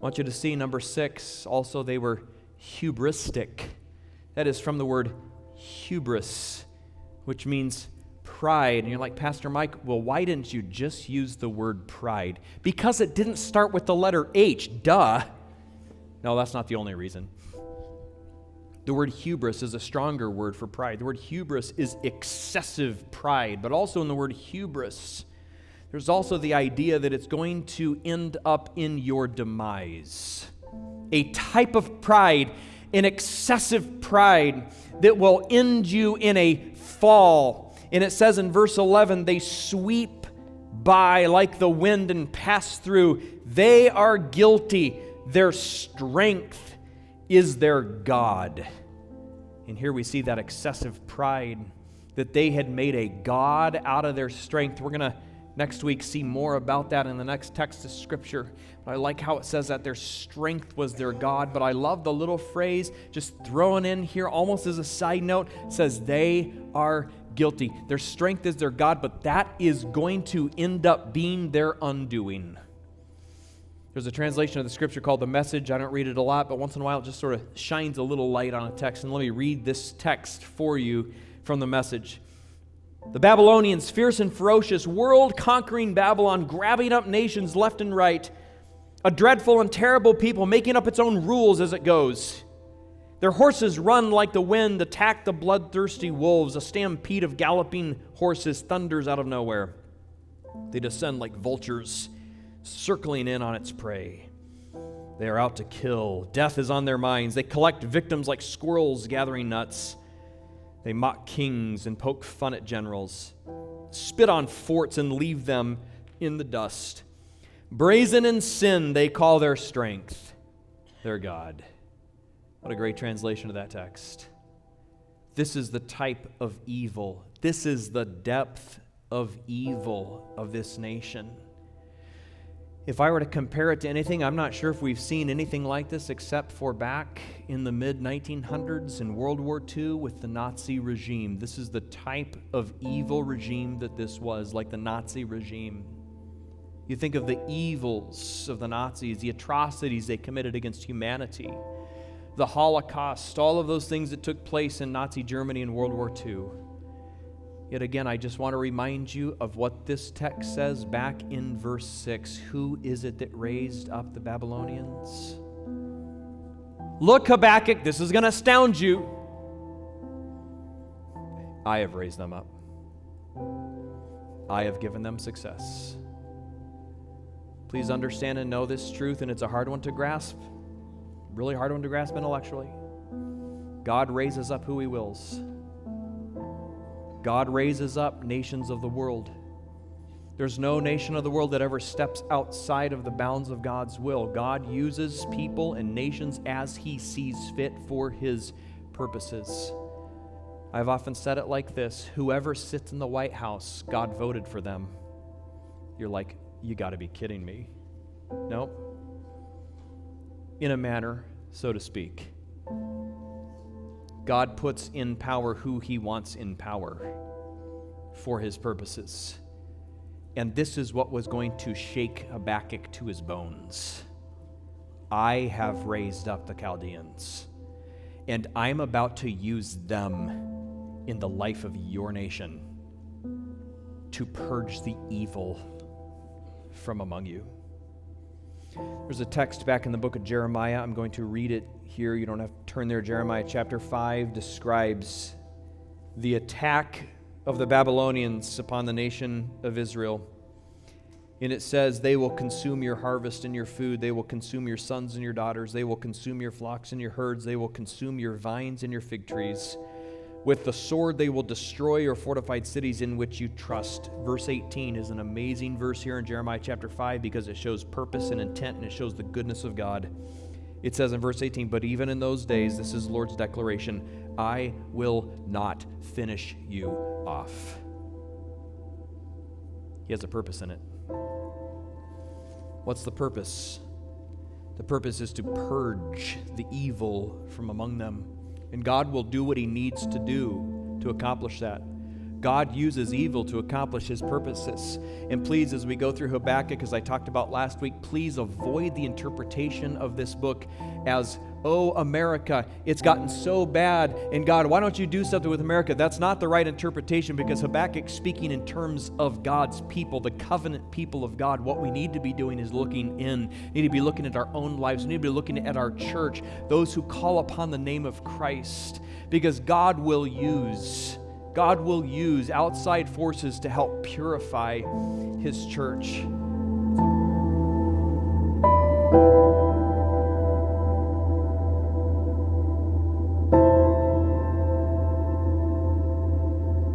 I want you to see number 6, also they were hubristic. That is from the word hubris, which means pride. And you're like, Pastor Mike, well, why didn't you just use the word pride? Because it didn't start with the letter H, duh. No, that's not the only reason. The word hubris is a stronger word for pride. The word hubris is excessive pride, but also in the word hubris, there's also the idea that it's going to end up in your demise. A type of pride, an excessive pride that will end you in a fall. And it says in verse 11, they sweep by like the wind and pass through. They are guilty. Their strength is their God. And here we see that excessive pride, that they had made a God out of their strength. We're going to next week see more about that in the next text of Scripture. But I like how it says that their strength was their God. But I love the little phrase just thrown in here almost as a side note. It says they are guilty. Their strength is their God, but that is going to end up being their undoing. There's a translation of the Scripture called The Message. I don't read it a lot, but once in a while it just sort of shines a little light on a text. And let me read this text for you from The Message. The Babylonians, fierce and ferocious, world-conquering Babylon, grabbing up nations left and right. A dreadful and terrible people, making up its own rules as it goes. Their horses run like the wind, attack the bloodthirsty wolves. A stampede of galloping horses thunders out of nowhere. They descend like vultures, circling in on its prey. They are out to kill. Death is on their minds. They collect victims like squirrels gathering nuts. They mock kings and poke fun at generals, spit on forts and leave them in the dust. Brazen in sin, they call their strength their God. What a great translation of that text. This is the type of evil. This is the depth of evil of this nation. If I were to compare it to anything, I'm not sure if we've seen anything like this except for back in the mid-1900s in World War II with the Nazi regime. This is the type of evil regime that this was, like the Nazi regime. You think of the evils of the Nazis, the atrocities they committed against humanity, the Holocaust, all of those things that took place in Nazi Germany in World War II. Yet again, I just want to remind you of what this text says back in verse 6. Who is it that raised up the Babylonians? Look, Habakkuk, this is going to astound you. I have raised them up. I have given them success. Please understand and know this truth, and it's a hard one to grasp, really hard one to grasp intellectually. God raises up who He wills. God raises up nations of the world. There's no nation of the world that ever steps outside of the bounds of God's will. God uses people and nations as He sees fit for His purposes. I've often said it like this: whoever sits in the White House, God voted for them. You're like, you got to be kidding me. Nope. In a manner, so to speak. God puts in power who He wants in power for His purposes. And this is what was going to shake Habakkuk to his bones. I have raised up the Chaldeans, and I'm about to use them in the life of your nation to purge the evil from among you. There's a text back in the book of Jeremiah. I'm going to read it here. You don't have to turn there. Jeremiah chapter 5 describes the attack of the Babylonians upon the nation of Israel. And it says, they will consume your harvest and your food. They will consume your sons and your daughters. They will consume your flocks and your herds. They will consume your vines and your fig trees. With the sword they will destroy your fortified cities in which you trust. Verse 18 is an amazing verse here in Jeremiah chapter 5 because it shows purpose and intent, and it shows the goodness of God. It says in verse 18, but even in those days, this is the Lord's declaration, I will not finish you off. He has a purpose in it. What's the purpose? The purpose is to purge the evil from among them. And God will do what He needs to do to accomplish that. God uses evil to accomplish his purposes. And please, as we go through Habakkuk, as I talked about last week, please avoid the interpretation of this book as, oh, America, it's gotten so bad, and God, why don't you do something with America? That's not the right interpretation, because Habakkuk's speaking in terms of God's people, the covenant people of God. What we need to be doing is looking in. We need to be looking at our own lives. We need to be looking at our church, those who call upon the name of Christ, because God will use outside forces to help purify his church.